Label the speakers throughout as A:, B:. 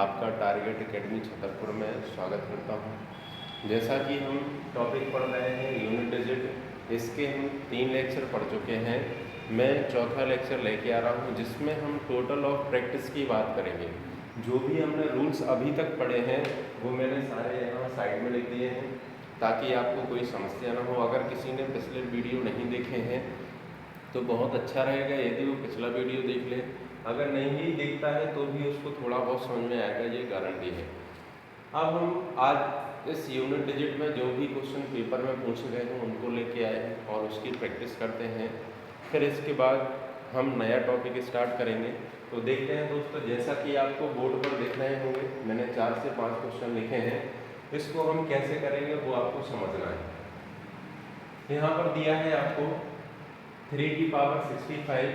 A: आपका target academy Chhatarpur में स्वागत करता हूं। जैसा कि हम टॉपिक पढ़ रहे हैं यूनिट डिजिट, इसके हम 3 लेक्चर पढ़ चुके हैं। मैं चौथा लेक्चर लेके आ रहा हूं जिसमें हम टोटल ऑफ प्रैक्टिस की बात करेंगे। जो भी हमने रूल्स अभी तक पढ़े हैं वो मैंने सारे यहाँ साइड में लिख दिए हैं ताकि आपको कोई समस्या ना हो। अगर किसी ने पिछले वीडियो नहीं देखे हैं तो बहुत अच्छा रहेगा यदि वो पिछला वीडियो देख ले। अगर नहीं भी देखता है तो भी उसको थोड़ा बहुत समझ में आएगा, ये गारंटी है। अब हम आज इस यूनिट डिजिट में जो भी क्वेश्चन पेपर में पूछे गए हैं उनको लेके आए हैं और उसकी प्रैक्टिस करते हैं। फिर इसके बाद हम नया टॉपिक स्टार्ट करेंगे। तो देखते हैं दोस्तों, जैसा कि आपको बोर्ड पर देख रहे होंगे मैंने 4 से 5 क्वेश्चन लिखे हैं। इसको हम कैसे करेंगे वो आपको समझना है। यहाँ पर दिया है आपको 3 की पावर 65,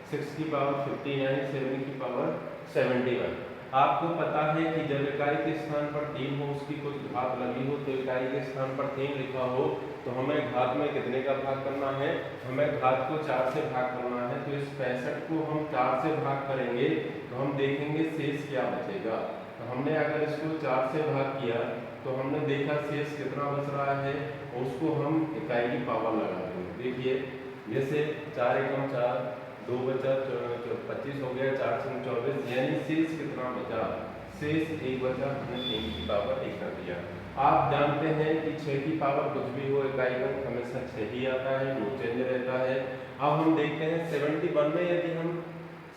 A: 6 की पावर 59, 7 की पावर 71। आपको पता है कि जब इकाई के स्थान पर 3 हो, उसकी कुछ घात लगी हो, तो इकाई के स्थान पर 3 लिखा हो तो हमें घात में कितने का भाग करना है? हमें घात को 4 से भाग करना है। तो इस 65 को हम 4 से भाग करेंगे तो हम देखेंगे शेष क्या बचेगा। तो हमने अगर इसको 4 से भाग किया तो हमने देखा शेष कितना बच रहा है, उसको हम इकाई की पावर लगा देंगे। देखिए जैसे 4 एकम 4, 2 बचा 25 हो गया, 4 से 24, यानी शेष कितना बचा? शेष 1 बचा। हमने 3 की पावर 1 कर दिया। आप जानते हैं कि 6 की पावर कुछ भी हो इकाई का हमेशा 6 ही आता है, नो चेंज रहता है। अब हम देखते हैं 71 में यदि हम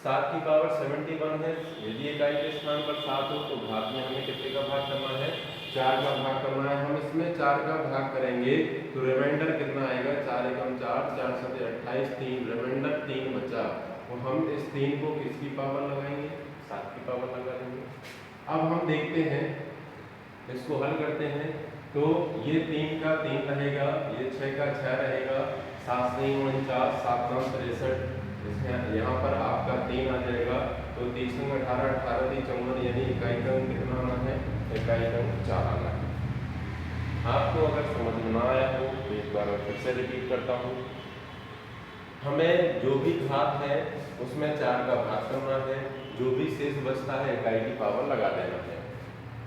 A: 7 की पावर 71 है, यदि इकाई के स्थान पर 7 हो तो घात में हमें कितने का भाग करना है? 4 का भाग करना है। हम इसमें 4 का भाग करेंगे तो रिमाइंडर कितना आएगा? 4 एकम 4, 4 सते 28, 3 रिमाइंडर 3 बचा। तो हम इस 3 को किसकी पावर लगाएंगे? 7 की पावर लगा देंगे। अब हम देखते हैं, इसको हल करते हैं तो ये 3 का 3 रहेगा, ये 6 का 6 रहेगा, 7 से 49, 7 9 63, इसमें यहाँ पर आपका 3 आ जाएगा। तो 3 में 18, 18 3 54, यानी इकाई का अंक कितना आना है? इकाई का अंक 4 आना है। आपको अगर समझ में ना आया हो तो एक बार मैं फिर से रिपीट करता हूँ। हमें जो भी घात है उसमें 4 का भाग करना है, जो भी शेष बचता है इकाई की पावर लगा देना है।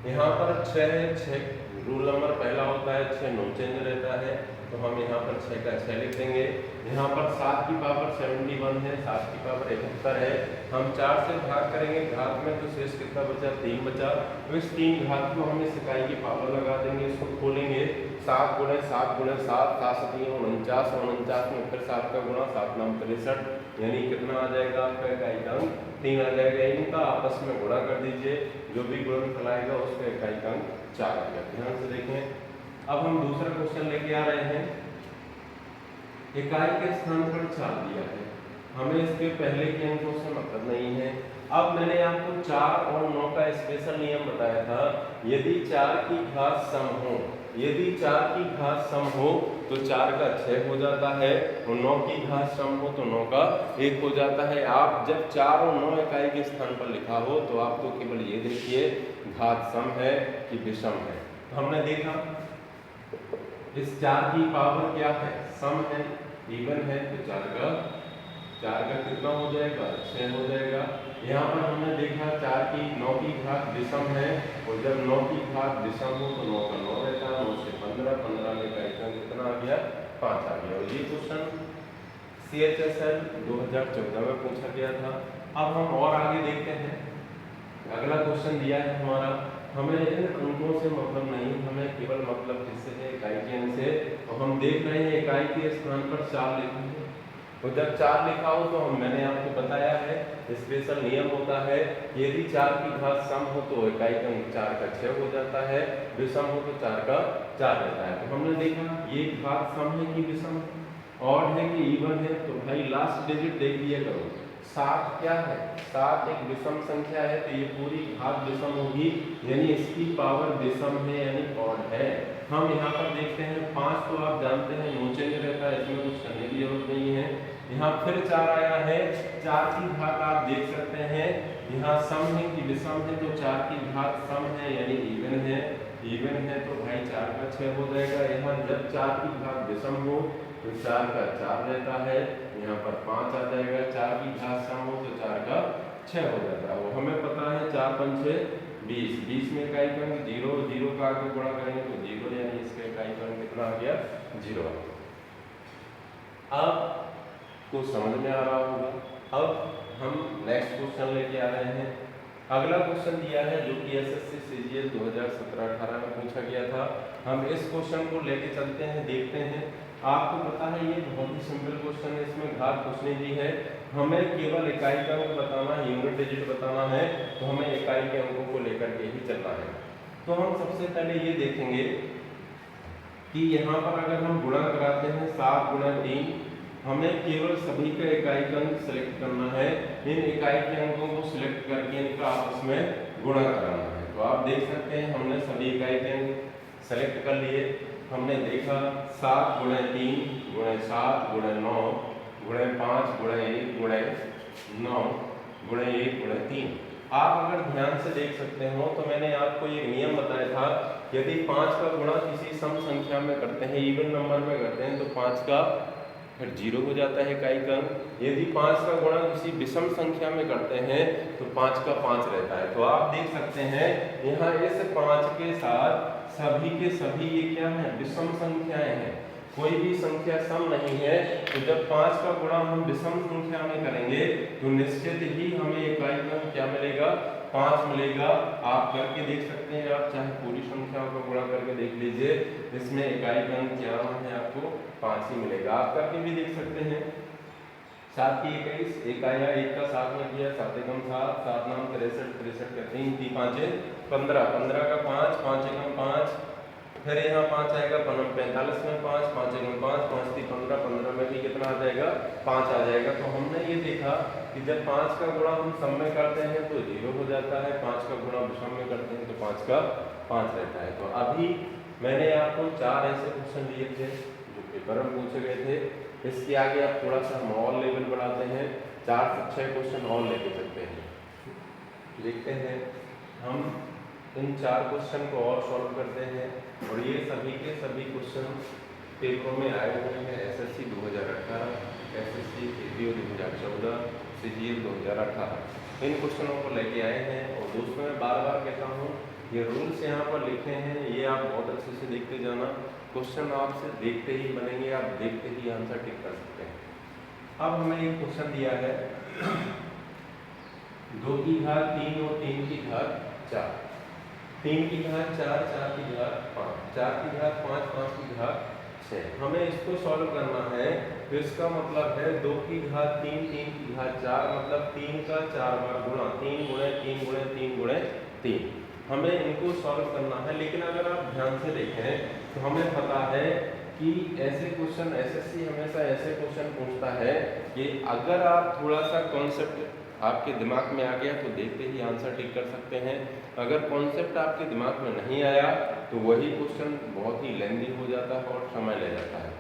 A: यहाँ पर 6 है, 6 रूल नंबर पहला होता है, 6 नो चेंज रहता है, तो हम यहाँ पर 6 का 6 लिख देंगे। यहाँ पर 7 की पावर 71 है, 7 की पावर 71 है, हम 4 से भाग करेंगे घात में तो शेष कितना बचा? 3 बचा। तो इस 3 घात को हम इस इकाई की पावर लगा देंगे। इसको खोलेंगे 7 गुणे 7 गुणे 7, 7 7 49, 49 में फिर 7 का गुणा, 7 9 63, यानी कितना आ जाएगा आपका इकाई का अंक? 3 आ जाएगा। इनका आपस में गुणा कर दीजिए, जो भी गुणनफल आएगा उसका इकाई का अंक 4 आएगा। ध्यान से देखें। अब हम दूसरा क्वेश्चन लेके आ रहे हैं। इकाई के स्थान पर 4 दिया है, हमें इसके पहले के अंकों से मतलब नहीं है। अब मैंने आपको 4 और 9 का स्पेशल नियम बताया था। यदि 4 की घात सम हो, यदि 4 की घात सम हो तो 4 का 6 हो जाता है, और 9 की घात सम हो तो 9 का 1 हो जाता है। आप जब 4 और 9 इकाई के स्थान पर लिखा हो तो आप तो केवल ये देखिए घात सम है कि विषम है। तो हमने देखा इस 4 की पावर क्या है? सम है, इवन है, तो 4 का कितना हो जाएगा? 6 हो जाएगा। यहाँ पर हमने देखा 4 की 9 की घात विषम है, और जब 9 की घात विषम हो तो 9 का 9 रहता है, 9 से 15, 15 में इकाई का कितना आ गया? 5 आ गया। और ये क्वेश्चन CHSL 2014 में पूछा गया था। अब हम और आगे देखते हैं। अगला क्वेश्चन दिया है हमारा, हमें इन अंकों से मतलब नहीं, हमें केवल मतलब किससे है? इकाई के अंक से। तो हम देख रहे हैं इकाई के स्थान पर 4 लिखा है, तो जब 4 लिखा हो तो मैंने आपको बताया है स्पेशल नियम होता है, यदि 4 की घात सम हो तो इकाई का अंक 4 का 6 हो जाता है, विषम हो तो 4 का 4 रहता है। तो हमने देखा ये घात सम है कि विषम है, ऑड है कि इवन है। तो भाई लास्ट डिजिट देख लिया करो। 7 क्या है? 7 एक विषम संख्या है, तो ये पूरी घात विषम होगी, यानी इसकी पावर विषम है यानी ऑड है। हम यहाँ पर देखते हैं 5 तो आप जानते हैं नो चेंज रहता है, इसमें कुछ करने की जरूरत नहीं है। यहाँ फिर 4 आया है, 4 की घात आप देख सकते हैं यहाँ सम है कि विषम है, तो 4 की घात सम है यानी इवन है, इवन है तो भाई 4 का 6 हो जाएगा। यहाँ जब 4 की घात विषम हो तो 4 का 4 रहता है, यहाँ पर 5 आ जाएगा। 4 की घात सम हो तो 4 का 6 हो जाता है। वो हमें पता है 4 5 6 20 में इकाई का अंक 0, 0 का आगे गुणा करेंगे तो 0, यानी इसका इकाई का अंक कितना आ गया 0 आ गया। आपको समझ में आ रहा होगा। अब हम नेक्स्ट क्वेश्चन लेके आ रहे हैं। अगला क्वेश्चन दिया है जो कि एसएससी सीजीएल 2017-18 में पूछा गया था। हम इस क्वेश्चन को लेके चलते हैं, देखते हैं। आपको पता है ये बहुत ही सिंपल क्वेश्चन है, इसमें घात कुछ नहीं दी है, हमें केवल इकाई का अंक बताना है, यूनिट डिजिट बताना है, तो हमें इकाई के अंकों को लेकर के ही चलना है। तो हम सबसे पहले ये देखेंगे कि यहाँ पर अगर हम गुणा कराते हैं 7 गुणा 3, हमें केवल सभी का इकाई का अंक सेलेक्ट करना है। इन इकाई के अंकों को सिलेक्ट करके इनका आपस में गुणा कराना है। तो आप देख सकते हैं हमने सभी इकाई के अंक सेलेक्ट कर लिए। हमने देखा 7 गुणे 3 गुणे 7 गुणे 9 गुणे 5 गुणे 1 गुणे 9 गुणे 1 गुणे 3। आप अगर ध्यान से देख सकते हो तो मैंने आपको एक नियम बताया था, यदि 5 का गुणा किसी सम संख्या में करते हैं, इवन नंबर में करते हैं, तो 5 का फिर 0 हो जाता है इकाई का अंक। यदि 5 का गुणा किसी विषम संख्या में करते हैं तो 5 का 5 रहता है। तो आप देख सकते हैं यहाँ इस 5 के साथ सभी के सभी ये क्या है, विषम संख्याएं हैं, कोई भी संख्या सम नहीं है। तो जब 5 का गुणा हम विषम संख्या में करेंगे तो निश्चित ही हमें इकाई का अंक क्या मिलेगा, 5 मिलेगा। आप करके देख सकते हैं, आप चाहे पूरी संख्याओं को गुणा करके देख लीजिए, इसमें इकाई का अंक क्या है, आपको 5 ही मिलेगा। आप करके भी देख सकते हैं। 7 की 21, इकाई 1 का 7 में किया, 7 एकम 7, 7 नाम 63, 63 का 3, 3 5 15, 15 का 5, 5 एकम 5, फिर यहाँ 5 आएगा 45 में 5, 5 एकम 5, 5 3 15, 15 में भी कितना आ जाएगा, 5 आ जाएगा। तो हमने ये देखा कि जब 5 का गुणा हम सम में करते हैं तो 0 हो जाता है, 5 का गुणा विषम में करते हैं तो 5 का 5 रहता है। तो अभी मैंने आपको 4 ऐसे क्वेश्चन दिए थे जो पेपर में पूछे गए थे। इसके आगे आप थोड़ा सा हम और लेवल बढ़ाते हैं, 4 से 6 क्वेश्चन और लेके चलते हैं। देखते हैं हम इन 4 क्वेश्चन को और सॉल्व करते हैं, और ये सभी के सभी क्वेश्चन पेपरों में आए हुए हैं। एसएससी 2018, एसएससी सीजीएल 2014, सीजीएल 2018 इन क्वेश्चनों को लेके आए हैं। और दोस्तों मैं बार बार कहता हूँ, ये रूल्स यहाँ पर लिखे हैं, ये आप बहुत अच्छे से देखते जाना। क्वेश्चन आपसे देखते ही बनेंगे, आप देखते ही आंसर टिक कर सकते हैं। अब हमें एक क्वेश्चन दिया है 2 की घात 3 और 3 की घात 4, 3 की घात 4, 4 की घात 5, 4 की घात 5, 5 की घात 6। हमें इसको सॉल्व करना है। तो इसका मतलब है 2 की घात 3, 3 की घात 4, मतलब 3 का 4 बार गुणा, 3 गुणे 3 गुणे 3 गुणे 3। हमें इनको सॉल्व करना है। लेकिन अगर आप ध्यान से देखें तो हमें पता है कि ऐसे क्वेश्चन एसएससी हमेशा ऐसे क्वेश्चन पूछता है कि अगर आप थोड़ा सा कॉन्सेप्ट आपके दिमाग में आ गया तो देखते ही आंसर टिक कर सकते हैं। अगर कॉन्सेप्ट आपके दिमाग में नहीं आया तो वही क्वेश्चन बहुत ही लेंदी हो जाता है और समय ले जाता है।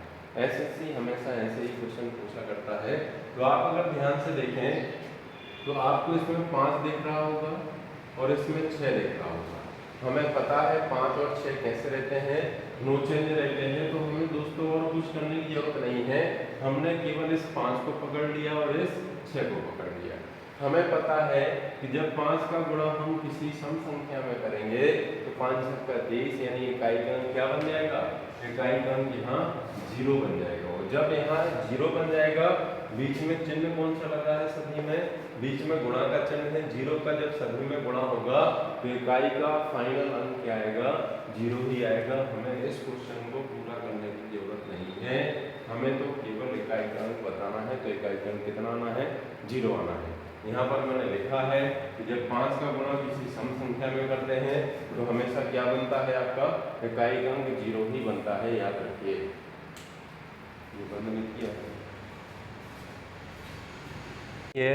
A: एसएससी हमेशा ऐसे ही क्वेश्चन पूछा करता है। तो आप अगर ध्यान से देखें तो आपको इसमें 5 दिख रहा होगा और इसमें 6 दिख रहा होगा। हमें पता है 5 और 6 कैसे रहते हैं, नो चेंज रहते हैं। तो हमें दोस्तों और कुछ करने की जरूरत नहीं है, हमने केवल इस 5 को पकड़ लिया और इस 6 को पकड़ लिया। हमें पता है कि जब 5 का गुणा हम किसी सम संख्या में करेंगे तो 5 का 23, यानी इकाई का अंक क्या बन जाएगा, इकाई का अंक यहाँ 0 बन जाएगा। और जब यहाँ 0 बन जाएगा, बीच में चिन्ह कौन सा लगा है सभी में, बीच में गुणा का चिन्ह है। 0 का जब सभी में गुणा होगा तो इकाई का फाइनल अंक क्या आएगा, 0 ही आएगा। हमें इस क्वेश्चन को पूरा करने की जरूरत नहीं है, हमें तो केवल इकाई का अंक बताना है। तो इकाई का अंक कितना आना है, 0 आना है। यहाँ पर मैंने लिखा है कि जब 5 का गुणा किसी सम संख्या में करते हैं तो हमेशा क्या बनता है, आपका इकाई का अंक 0 ही बनता है, याद रखिए। ये बंद नहीं किया है ये।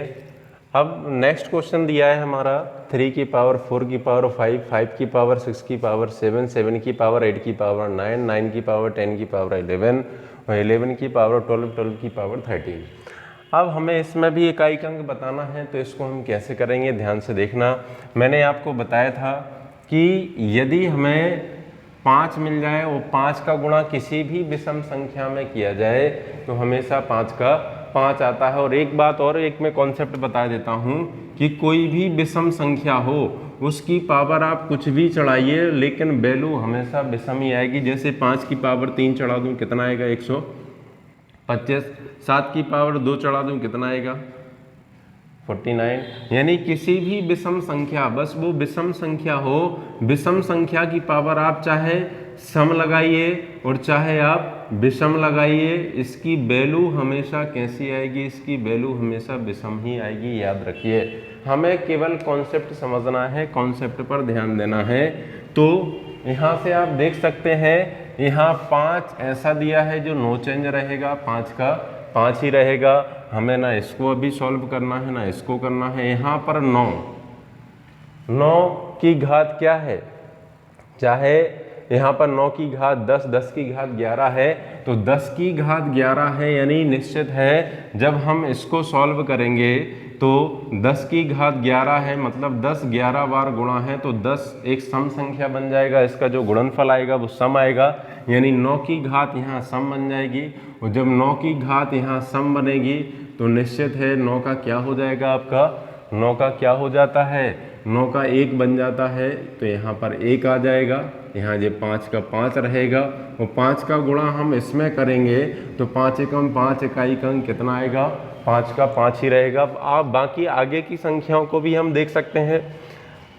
A: अब नेक्स्ट क्वेश्चन दिया है हमारा 3 की पावर 4 की पावर 5, 5 की पावर 6 की पावर 7, 7 की पावर 8 की पावर 9, 9 की पावर 10 की पावर 11 और 11 की पावर 12, 12 की पावर 13। अब हमें इसमें भी इकाई का अंक बताना है। तो इसको हम कैसे करेंगे, ध्यान से देखना। मैंने आपको बताया था कि यदि हमें 5 मिल जाए और 5 का गुणा किसी भी विषम संख्या में किया जाए तो हमेशा 5 का 5 आता है। और एक बात और, एक मैं कॉन्सेप्ट बता देता हूँ कि कोई भी विषम संख्या हो उसकी पावर आप कुछ भी चढ़ाइए लेकिन वैल्यू हमेशा विषम ही आएगी। जैसे 5 की पावर 3 चढ़ा दूं कितना आएगा 125, 7 की पावर 2 चढ़ा दूं कितना आएगा 49। यानी किसी भी विषम संख्या, बस वो विषम संख्या हो, विषम संख्या की पावर आप चाहे सम लगाइए और चाहे आप विषम लगाइए, इसकी वैल्यू हमेशा कैसी आएगी, इसकी वैल्यू हमेशा विषम ही आएगी, याद रखिए। हमें केवल कॉन्सेप्ट समझना है, कॉन्सेप्ट पर ध्यान देना है। तो यहाँ से आप देख सकते हैं, यहाँ 5 ऐसा दिया है जो नो चेंज रहेगा, 5 का 5 ही रहेगा। हमें ना इसको अभी सॉल्व करना है ना इसको करना है। यहाँ पर 9 की घात क्या है, चाहे यहाँ पर 9 की घात 10, 10 की घात 11 है, तो 10 की घात 11 है, यानी निश्चित है जब हम इसको सॉल्व करेंगे तो 10 की घात 11 है, मतलब 10 11 बार गुणा है तो 10 एक सम संख्या बन जाएगा, इसका जो गुणनफल आएगा वो सम आएगा, यानी 9 की घात यहाँ सम बन जाएगी। और जब 9 की घात यहाँ सम बनेगी तो निश्चित है 9 का क्या हो जाएगा, आपका 9 का क्या हो जाता है, 9 का 1 बन जाता है, तो यहाँ पर 1 आ जाएगा। यहाँ ये 5 का 5 रहेगा और 5 का गुणा हम इसमें करेंगे तो 5 एकम 5 इकाई का अंक कितना आएगा, 5 का 5 ही रहेगा। अब आप बाकी आगे की संख्याओं को भी हम देख सकते हैं।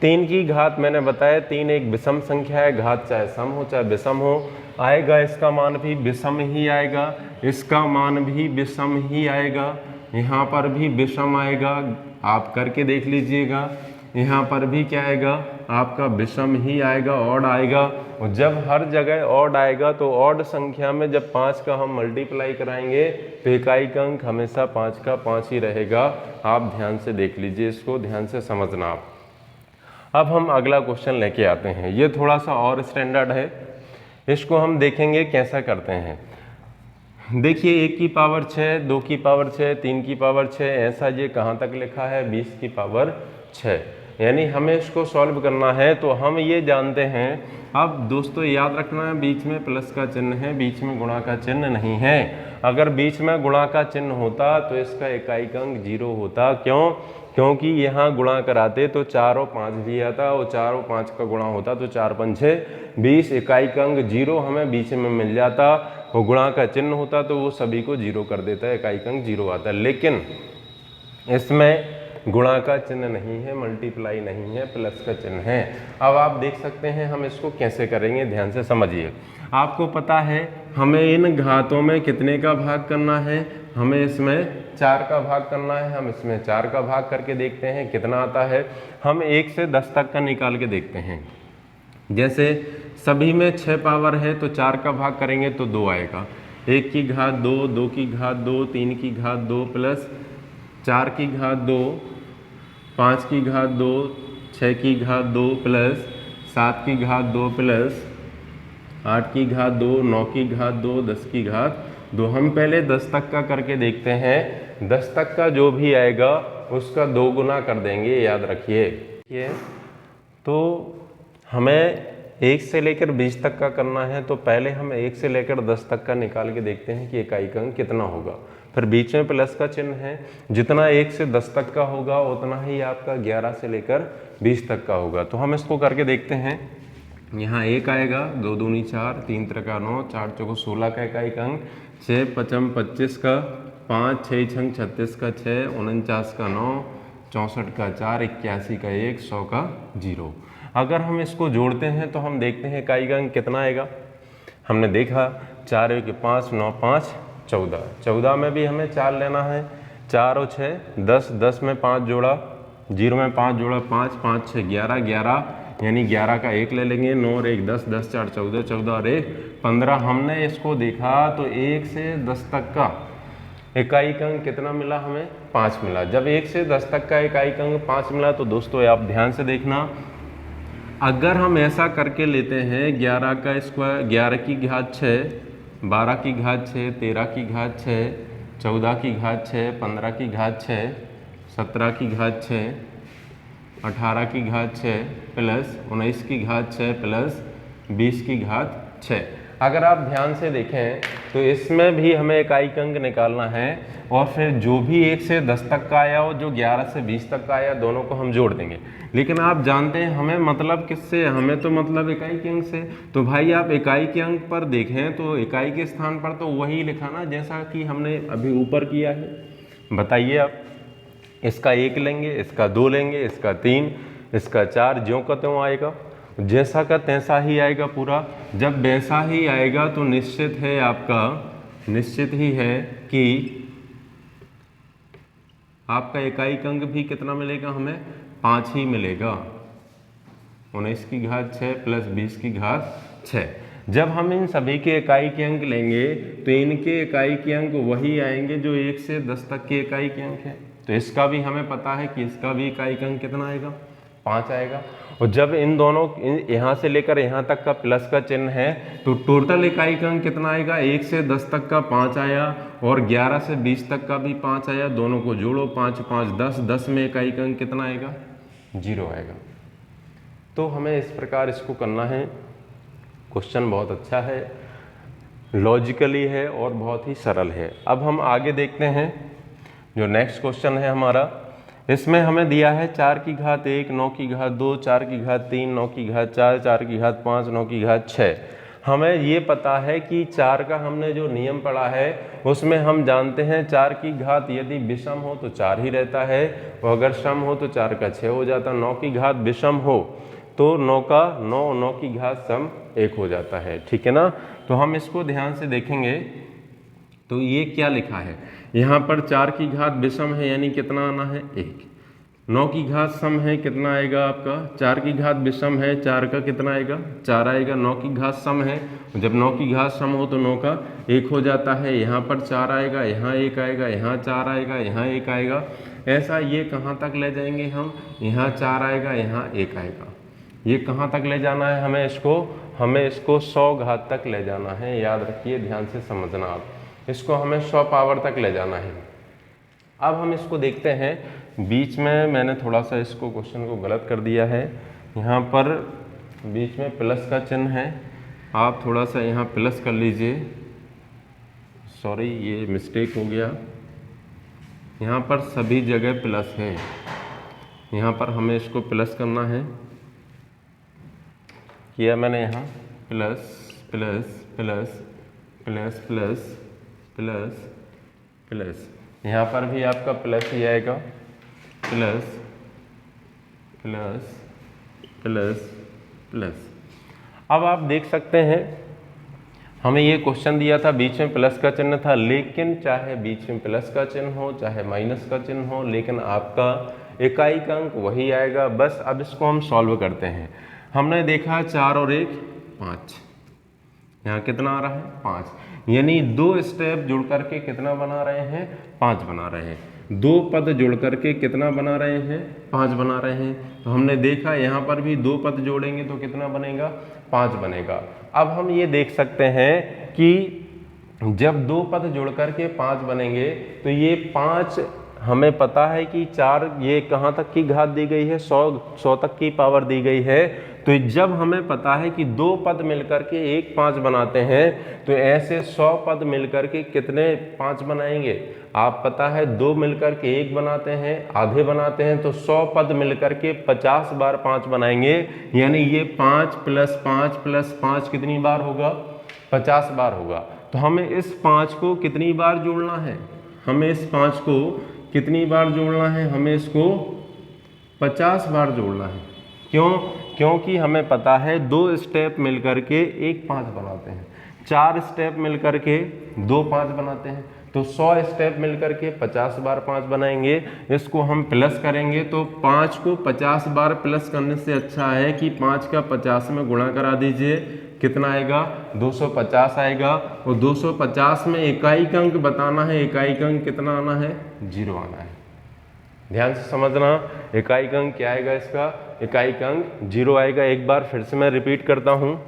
A: 3 की घात मैंने बताया 3 एक विषम संख्या है, घात चाहे सम हो चाहे विषम हो, आएगा इसका मान भी विषम ही आएगा, इसका मान भी विषम ही आएगा, यहाँ पर भी विषम आएगा, आप करके देख लीजिएगा। यहाँ पर भी क्या आएगा, आपका विषम ही आएगा, ऑड आएगा। और जब हर जगह ऑड आएगा तो ऑड संख्या में जब 5 का हम मल्टीप्लाई कराएंगे तो इकाई का अंक हमेशा 5 का 5 ही रहेगा। आप ध्यान से देख लीजिए, इसको ध्यान से समझना आप। अब हम अगला क्वेश्चन लेके आते हैं, ये थोड़ा सा और स्टैंडर्ड है, इसको हम देखेंगे कैसा करते हैं। देखिए 1 की पावर 6, 2 की पावर 6, 3 की पावर 6, ऐसा ये कहाँ तक लिखा है 20 की पावर 6, यानी हमें इसको सॉल्व करना है। तो हम ये जानते हैं, अब दोस्तों याद रखना है बीच में प्लस का चिन्ह है, बीच में गुणा का चिन्ह नहीं है। अगर बीच में गुणा का चिन्ह होता तो इसका इकाई का अंक 0 होता। क्यों? क्योंकि यहाँ गुणा कराते तो 4 और 5 भी आता और 4 और 5 का गुणा होता तो 4 पंछे 20, इकाई का अंक 0 हमें बीच में मिल जाता। और गुणा का चिन्ह होता तो वो सभी को 0 कर देता है, इकाई का अंक 0 आता। लेकिन इसमें गुणा का चिन्ह नहीं है, मल्टीप्लाई नहीं है, प्लस का चिन्ह है। अब आप देख सकते हैं हम इसको कैसे करेंगे, ध्यान से समझिए। आपको पता है हमें इन घातों में कितने का भाग करना है, हमें इसमें 4 का भाग करना है। हम इसमें 4 का भाग करके देखते हैं कितना आता है। हम 1 से 10 तक का निकाल के देखते हैं। जैसे सभी में 6 पावर है तो 4 का भाग करेंगे तो 2 आएगा। 1 की घात 2, 2 की घात 2, 3 की घात 2 प्लस 4 की घात 2, 5 की घात 2, 6 की घात 2 प्लस 7 की घात 2 प्लस 8 की घात 2, 9 की घात 2, 10 की घात 2। हम पहले 10 तक का करके देखते हैं। 10 तक का जो भी आएगा उसका 2 गुना कर देंगे, याद रखिए। तो हमें 1 से लेकर 20 तक का करना है, तो पहले हम 1 से लेकर 10 तक का निकाल के देखते हैं कि इकाई का अंक कितना होगा। फिर बीच में प्लस का चिन्ह है, जितना 1 से 10 तक का होगा उतना ही आपका 11 से लेकर 20 तक का होगा। तो हम इसको करके देखते हैं। यहाँ 1 आएगा, 2 दूनी 4, 3 त्रिका 9, 4 चौको 16 का इकाई का अंक, 6 पचम 25 का 5, 6 छंग 36 का 6, 49 का 9, 64 का 4, 81 का 1, 100 का 0। अगर हम इसको जोड़ते हैं तो हम देखते हैं इकाई का अंक कितना आएगा। हमने देखा 4 1 5, 9 5 14, 14 में भी हमें 4 लेना है, 4 और 6 10, 10 में 5 जोड़ा, 0 में 5 जोड़ा 5, 5 6 11, 11 यानी 11 का 1 ले लेंगे, 9 और 1 10, 10 4 14, 14 और 1 15। हमने इसको देखा तो 1 से 10 तक का इकाई का अंक कितना मिला, हमें 5 मिला। जब 1 से 10 तक का इकाई का अंक 5 मिला तो दोस्तों आप ध्यान से देखना, अगर हम ऐसा करके लेते हैं 11 का स्क्वायर, 11 की घात 6, 12 की घात 6, 13 की घात 6, 14 की घात 6, 15 की घात 6, 17 की घात 6, 18 की घात 6 प्लस 19 की घात 6 प्लस 20 की घात 6। अगर आप ध्यान से देखें तो इसमें भी हमें इकाई अंक निकालना है और फिर जो भी 1 से 10 तक का आया और जो 11 से 20 तक का आया दोनों को हम जोड़ देंगे। लेकिन आप जानते हैं हमें मतलब किससे, हमें तो मतलब इकाई के अंक से। तो भाई आप इकाई के अंक पर देखें तो इकाई के स्थान पर तो वही लिखा ना जैसा कि हमने अभी ऊपर किया है। बताइए आप, इसका 1 लेंगे, इसका 2 लेंगे, इसका 3, इसका 4, ज्यों का त्यों आएगा, जैसा का तैसा ही आएगा पूरा। जब वैसा ही आएगा तो निश्चित है आपका, निश्चित ही है कि आपका इकाई अंक भी कितना मिलेगा, हमें 5 ही मिलेगा। 19 की घात 6 प्लस 20 की घात 6। जब हम इन सभी के इकाई के अंक लेंगे तो इनके इकाई के अंक वही आएंगे जो 1 से 10 तक के इकाई के अंक हैं। तो इसका भी हमें पता है कि इसका भी इकाई का अंक कितना आएगा, 5 आएगा। और जब इन दोनों यहाँ से लेकर यहाँ तक का प्लस का चिन्ह है तो टोटल इकाई का अंक कितना आएगा, 1 से 10 तक का 5 आया और 11 से 20 तक का भी 5 आया। दोनों को जोड़ो, 5 5 10, 10 में इकाई का अंक कितना आएगा, 0 आएगा। तो हमें इस प्रकार इसको करना है। क्वेश्चन बहुत अच्छा है, लॉजिकली है और बहुत ही सरल है। अब हम आगे देखते हैं जो नेक्स्ट क्वेश्चन है हमारा। इसमें हमें दिया है 4 की घात 1, 9 की घात 2, 4 की घात 3, 9 की घात 4, 4 की घात 5, 9 की घात 6। हमें ये पता है कि 4 का हमने जो नियम पढ़ा है उसमें हम जानते हैं 4 की घात यदि विषम हो तो 4 ही रहता है और अगर सम हो तो 4 का 6 हो जाता। 9 की घात विषम हो तो 9 का 9, 9 की घात सम 1 हो जाता है। ठीक है ना। तो हम इसको ध्यान से देखेंगे तो ये क्या लिखा है, यहाँ पर 4 की घात विषम है यानी कितना आना है, 1। 9 की घात सम है, कितना आएगा आपका, 4 की घात विषम है, 4 का कितना आएगा, 4 आएगा। 9 की घात सम है, जब 9 की घात सम हो तो 9 का 1 हो जाता है। यहाँ पर 4 आएगा, यहाँ 1 आएगा, यहाँ 4 आएगा, यहाँ 1 आएगा। ऐसा ये कहाँ तक ले जाएंगे हम, यहाँ 4 आएगा, यहाँ 1 आएगा। ये कहाँ तक ले जाना है हमें इसको 100 घात तक ले जाना है। याद रखिए, ध्यान से समझना आप, इसको हमें 100 पावर तक ले जाना है। अब हम इसको देखते हैं। बीच में मैंने थोड़ा सा इसको क्वेश्चन को गलत कर दिया है, यहाँ पर बीच में प्लस का चिन्ह है, आप थोड़ा सा यहाँ प्लस कर लीजिए। सॉरी, ये मिस्टेक हो गया, यहाँ पर सभी जगह प्लस है, यहाँ पर हमें इसको प्लस करना है। किया मैंने यहाँ plus plus plus plus plus plus plus, यहाँ पर भी आपका प्लस ही आएगा, प्लस प्लस प्लस प्लस। अब आप देख सकते हैं हमें ये क्वेश्चन दिया था, बीच में प्लस का चिन्ह था, लेकिन चाहे बीच में प्लस का चिन्ह हो चाहे माइनस का चिन्ह हो, लेकिन आपका इकाई का अंक वही आएगा। बस अब इसको हम सॉल्व करते हैं। हमने देखा 4 और 1 5, यहाँ कितना आ रहा है, 5, यानी 2 स्टेप जुड़ करके कितना बना रहे हैं, 5 बना रहे हैं। 2 पद जुड़ करके कितना बना रहे हैं, 5 बना रहे हैं। तो हमने देखा यहाँ पर भी 2 पद जोड़ेंगे तो कितना बनेगा, 5 बनेगा। अब हम ये देख सकते हैं कि जब 2 पद जुड़ करके 5 बनेंगे तो ये 5 हमें पता है कि 4 ये कहाँ तक की घात दी गई है, 100 तक की पावर दी गई है। तो जब हमें पता है कि 2 पद मिलकर के एक 5 बनाते हैं तो ऐसे 100 पद मिलकर के कितने 5 बनाएंगे, आप पता है 2 मिलकर के 1 बनाते हैं, आधे बनाते हैं, तो 100 पद मिलकर के 50 बार 5 बनाएंगे। यानी ये 5 प्लस 5 प्लस 5 कितनी बार होगा, 50 बार होगा। तो हमें इस 5 को कितनी बार जोड़ना है, हमें इस 5 को कितनी बार जोड़ना है, हमें इसको 50 बार जोड़ना है। क्यों, क्योंकि हमें पता है 2 स्टेप मिलकर के एक 5 बनाते हैं, 4 स्टेप मिलकर के 2 5 बनाते हैं, तो 100 स्टेप मिलकर के 50 बार 5 बनाएंगे। इसको हम प्लस करेंगे तो 5 को 50 बार प्लस करने से अच्छा है कि 5 का 50 में गुणा करा दीजिए, कितना आएगा, 250 आएगा। और 250 में इकाई का अंक बताना है, इकाई का अंक कितना आना है, 0 आना है। ध्यान से समझना, इकाई का अंक क्या आएगा, इसका इकाई का अंक 0 आएगा। एक बार फिर से मैं रिपीट करता हूँ।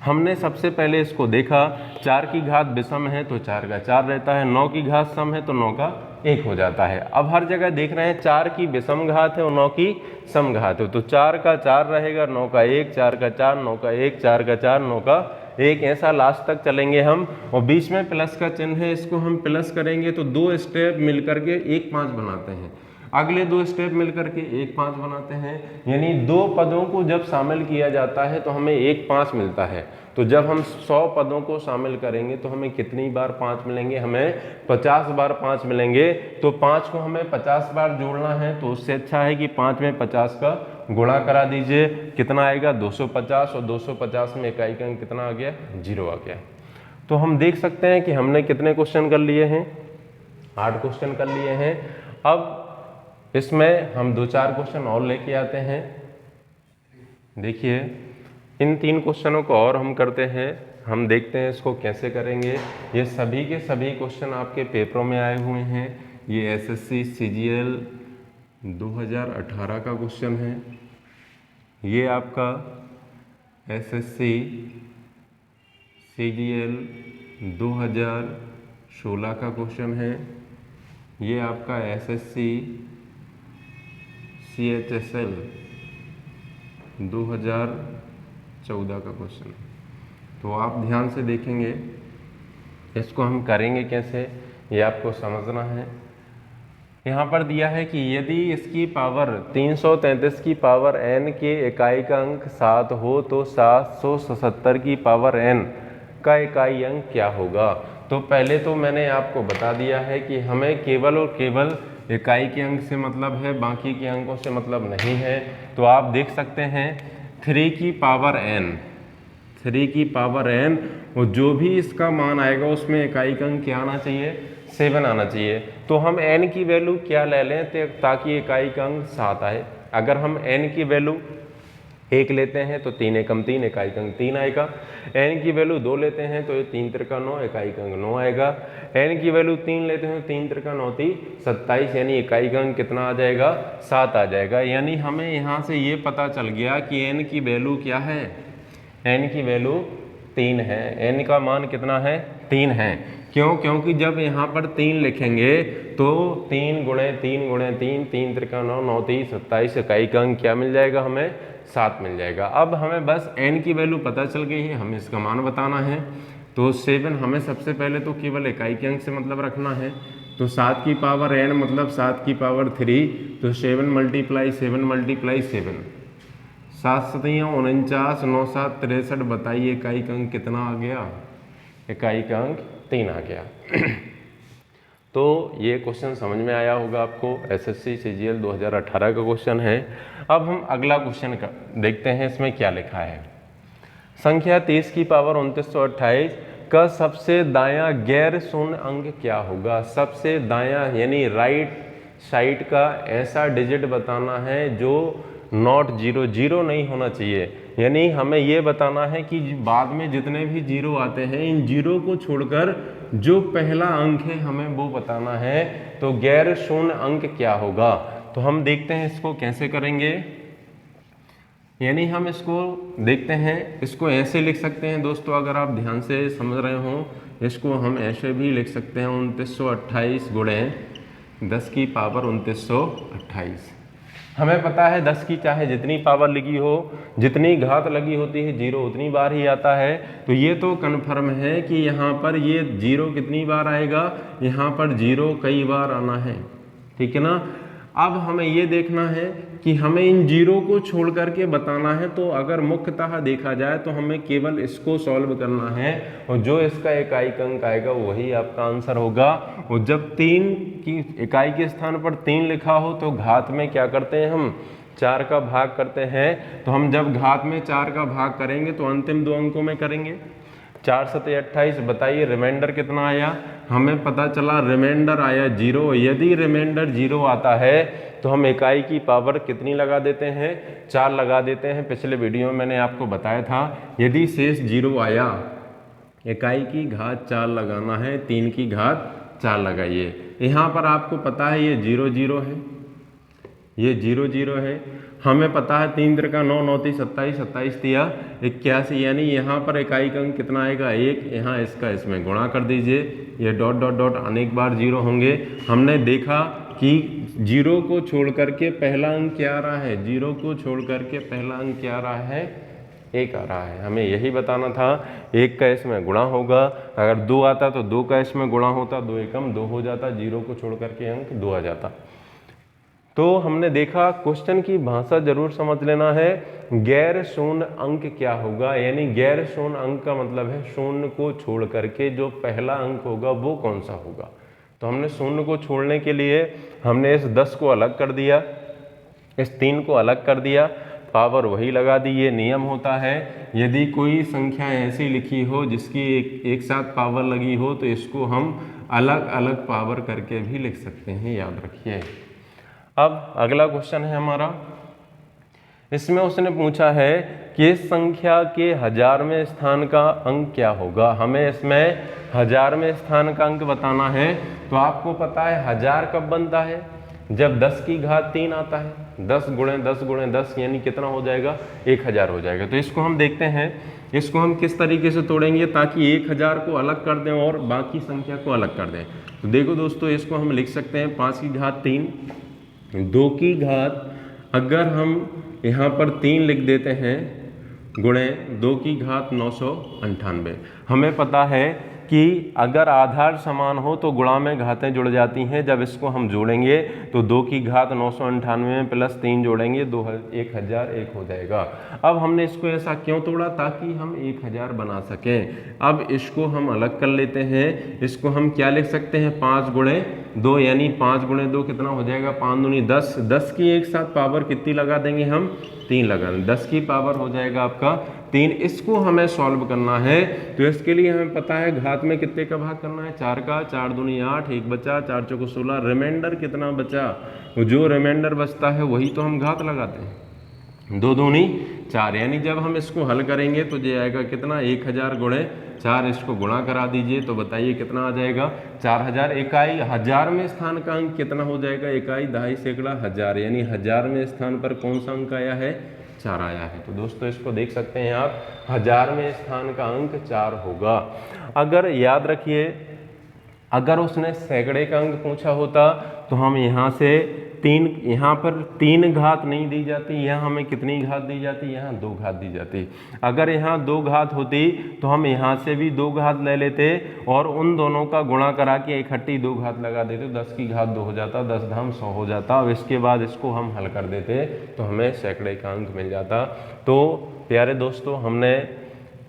A: हमने सबसे पहले इसको देखा, 4 की घात विषम है तो 4 का 4 रहता है, 9 की घात सम है तो 9 का 1 हो जाता है। अब हर जगह देख रहे हैं 4 की विषम घात है और 9 की सम घात है, तो 4 का 4 रहेगा, 9 का 1, 4 का 4, 9 का 1, 4 का 4, 9 का एक ऐसा लास्ट तक चलेंगे हम, और बीच में प्लस का चिन्ह है, इसको हम प्लस करेंगे तो 2 स्टेप मिलकर के 1 5 बनाते हैं, अगले 2 स्टेप मिलकर के 1 5 बनाते हैं, यानी 2 पदों को जब शामिल किया जाता है तो हमें 1 5 मिलता है। तो जब हम 100 पदों को शामिल करेंगे तो हमें कितनी बार 5 मिलेंगे, हमें 50 बार 5 मिलेंगे। तो 5 को हमें 50 बार जोड़ना है, तो उससे अच्छा है कि 5 में 50 का गुणा करा दीजिए, कितना आएगा 250, और 250 में इकाई का अंक कितना आ गया, 0 आ गया। तो हम देख सकते हैं कि हमने कितने क्वेश्चन कर लिए हैं, 8 क्वेश्चन कर लिए हैं। अब इसमें हम 2-4 क्वेश्चन और लेके आते हैं। देखिए इन 3 क्वेश्चनों को और हम करते हैं, हम देखते हैं इसको कैसे करेंगे। ये सभी के सभी क्वेश्चन आपके पेपरों में आए हुए हैं। ये एसएससी सीजीएल 2018 का क्वेश्चन है, ये आपका एसएससी सीजीएल 2016 का क्वेश्चन है, ये आपका एसएससी CHSL 2014 का क्वेश्चन है। तो आप ध्यान से देखेंगे, इसको हम करेंगे कैसे ये आपको समझना है। यहाँ पर दिया है कि यदि इसकी पावर 333 की पावर n के इकाई का अंक 7 हो तो 777 की पावर n का इकाई अंक क्या होगा। तो पहले तो मैंने आपको बता दिया है कि हमें केवल और केवल इकाई के अंक से मतलब है, बाकी के अंकों से मतलब नहीं है। तो आप देख सकते हैं 3 की पावर n, 3 की पावर n, और जो भी इसका मान आएगा उसमें इकाई का अंक क्या आना चाहिए, 7 आना चाहिए। तो हम n की वैल्यू क्या ले लें ताकि इकाई का अंक 7 आए। अगर हम n की वैल्यू 1 लेते हैं तो 3 एकम 3, इकाई का अंक 3 आएगा। n की वैल्यू 2 लेते हैं तो ये 3 त्रिका 9, इकाई का अंक 9 आएगा। n की वैल्यू 3 लेते हैं तो 3 त्रिका 9 27, यानी इकाई का अंक कितना आ जाएगा, 7 आ जाएगा। यानी हमें यहाँ से ये पता चल गया कि n की वैल्यू क्या है, n की वैल्यू 3 है। n का मान कितना है, 3 है। क्यों, क्योंकि जब यहाँ पर 3 लिखेंगे तो 3 गुणे 3 गुणे 3, 3 त्रिका 9, 9 3 27, इकाई का अंक क्या मिल जाएगा, हमें 7 मिल जाएगा। अब हमें बस n की वैल्यू पता चल गई है, हमें इसका मान बताना है। तो 7 हमें सबसे पहले तो केवल इकाई के अंक से मतलब रखना है। तो 7 की पावर n मतलब 7 की पावर 3, तो 7 मल्टीप्लाई 7 मल्टीप्लाई 7, 7 7 49, 9 7 63, बताइए इकाई का अंक कितना आ गया, इकाई का अंक 3 आ गया। तो ये क्वेश्चन समझ में आया होगा आपको, एसएससी सीजीएल 2018 का क्वेश्चन है। अब हम अगला क्वेश्चन देखते हैं, इसमें क्या लिखा है। संख्या 30 की पावर 2928 का सबसे दायां गैर शून्य अंक क्या होगा। सबसे दायां यानी राइट साइड का ऐसा डिजिट बताना है जो नॉट 0, 0 नहीं होना चाहिए। यानी हमें ये बताना है कि बाद में जितने भी 0 आते हैं, इन 0 को छोड़कर जो पहला अंक है हमें वो बताना है। तो गैर शून्य अंक क्या होगा, तो हम देखते हैं इसको कैसे करेंगे। यानी हम इसको देखते हैं, इसको ऐसे लिख सकते हैं दोस्तों, अगर आप ध्यान से समझ रहे हो, इसको हम ऐसे भी लिख सकते हैं 2928 गुणे 10 की पावर 2928। हमें पता है 10 की चाहे जितनी पावर लगी हो, जितनी घात लगी होती है 0 उतनी बार ही आता है। तो ये तो कन्फर्म है कि यहाँ पर ये 0 कितनी बार आएगा, यहाँ पर 0 कई बार आना है, ठीक है ना। अब हमें ये देखना है कि हमें इन 0 को छोड़ करके बताना है। तो अगर मुख्यतः देखा जाए तो हमें केवल इसको सॉल्व करना है, और जो इसका इकाई का अंक आएगा वही आपका आंसर होगा। और जब 3 की इकाई के स्थान पर 3 लिखा हो तो घात में क्या करते हैं, हम 4 का भाग करते हैं। तो हम जब घात में 4 का भाग करेंगे तो अंतिम 2 अंकों में करेंगे। 4 7 28, बताइए रिमाइंडर कितना आया, हमें पता चला रिमाइंडर आया 0। यदि रिमाइंडर 0 आता है तो हम इकाई की पावर कितनी लगा देते हैं, 4 लगा देते हैं। पिछले वीडियो में मैंने आपको बताया था, यदि शेष 0 आया, इकाई की घात 4 लगाना है, 3 की घात 4 लगाइए। यहाँ पर आपको पता है ये 0 0 है, ये 0 0 है। हमें पता है 3 त्रिका 9, 9 3 27, 27 तिया 81, यानी यहाँ पर इकाई का अंक कितना आएगा, 1। यहाँ इसका इसमें गुणा कर दीजिए, ये डॉट डॉट डॉट अनेक बार 0 होंगे। हमने देखा कि 0 को छोड़ करके पहला अंक क्या आ रहा है, 0 को छोड़ करके पहला अंक क्या आ रहा है, 1 आ रहा है। हमें यही बताना था, 1 का इसमें गुणा होगा, अगर 2 आता तो 2 का इसमें गुणा होता, 2 एकम 2 हो जाता, 0 को छोड़ करके अंक 2 आ जाता। तो हमने देखा क्वेश्चन की भाषा जरूर समझ लेना है। गैर शून्य अंक क्या होगा, यानी गैर शून्य अंक का मतलब है शून्य को छोड़ करके जो पहला अंक होगा वो कौन सा होगा। तो हमने शून्य को छोड़ने के लिए हमने इस 10 को अलग कर दिया, इस 3 को अलग कर दिया, पावर वही लगा दी। ये नियम होता है, यदि कोई संख्या ऐसी लिखी हो जिसकी एक साथ पावर लगी हो तो इसको हम अलग अलग पावर करके भी लिख सकते हैं, याद रखिए। अब अगला क्वेश्चन है हमारा, इसमें उसने पूछा है कि इस संख्या के 1000वें स्थान का अंक क्या होगा। हमें इसमें 1000वें स्थान का अंक बताना है। तो आपको पता है 1000 कब बनता है, जब 10 की घात 3 आता है। 10 गुणे 10 गुणे 10 यानी कितना हो जाएगा, 1000 हो जाएगा। तो इसको हम देखते हैं, इसको हम किस तरीके से तोड़ेंगे ताकि 1000 को अलग कर दें और बाकी संख्या को अलग कर दें। तो देखो दोस्तों, इसको हम लिख सकते हैं 5 की घात 3, 2 की घात, अगर हम यहाँ पर 3 लिख देते हैं, गुणे 2 की घात 998। हमें पता है कि अगर आधार समान हो तो गुणा में घातें जुड़ जाती हैं। जब इसको हम जोड़ेंगे तो 2 की घात 998 में प्लस 3 जोड़ेंगे 1001 हो जाएगा। अब हमने इसको ऐसा क्यों तोड़ा, ताकि हम 1000 बना सकें। अब इसको हम अलग कर लेते हैं, इसको हम क्या लिख सकते हैं, 5 गुणे 2, यानी 5 गुणे 2 कितना हो जाएगा, 5 दूनी 10। 10 की एक साथ पावर कितनी लगा देंगे हम, 3 लगा देंगे, 10 की पावर हो जाएगा आपका 3। इसको हमें सॉल्व करना है। तो इसके लिए हमें पता है घात में कितने का भाग करना है, 4 का, 4 दूनी 8, 1 बचा, 4 चौको 16, रिमाइंडर कितना बचा, जो रिमाइंडर बचता है वही तो हम घात लगाते हैं, 2 दूनी 4। यानी जब हम इसको हल करेंगे तो ये आएगा कितना, 1000 गुणे 4, इसको गुणा करा दीजिए तो बताइए कितना आ जाएगा, 4000। इकाई 1000वें स्थान का अंक कितना हो जाएगा, इकाई दहाई सैकड़ा 1000, यानी 1000वें स्थान पर कौन सा अंक आया है, 4 आया है। तो दोस्तों इसको देख सकते हैं आप, 1000वें स्थान का अंक 4 होगा। अगर याद रखिए, अगर उसने सैकड़े का अंक पूछा होता तो हम यहाँ से 3, यहाँ पर 3 घात नहीं दी जाती, यहाँ हमें कितनी घात दी जाती, यहाँ 2 घात दी जाती। अगर यहाँ 2 घात होती तो हम यहाँ से भी 2 घात ले लेते और उन दोनों का गुणा करा के इकट्ठी 2 घात लगा देते, 10 की घात 2 हो जाता, 10 धाम 100 हो जाता। और इसके बाद इसको हम हल कर देते तो हमें सैकड़े का अंक मिल जाता। तो प्यारे दोस्तों, हमने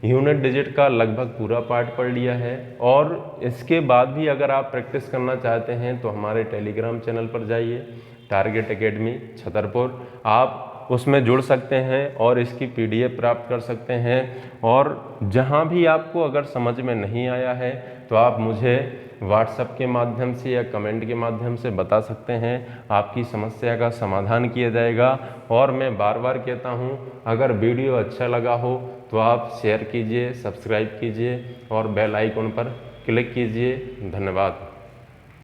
A: यूनिट डिजिट का लगभग पूरा पार्ट पढ़ लिया है, और इसके बाद भी अगर आप प्रैक्टिस करना चाहते हैं तो हमारे टेलीग्राम चैनल पर जाइए, टारगेट एकेडमी छतरपुर, आप उसमें जुड़ सकते हैं और इसकी PDF प्राप्त कर सकते हैं। और जहां भी आपको अगर समझ में नहीं आया है तो आप मुझे व्हाट्सएप के माध्यम से या कमेंट के माध्यम से बता सकते हैं, आपकी समस्या का समाधान किया जाएगा। और मैं बार बार कहता हूं, अगर वीडियो अच्छा लगा हो तो आप शेयर कीजिए, सब्सक्राइब कीजिए और बेल आइकन पर क्लिक कीजिए। धन्यवाद।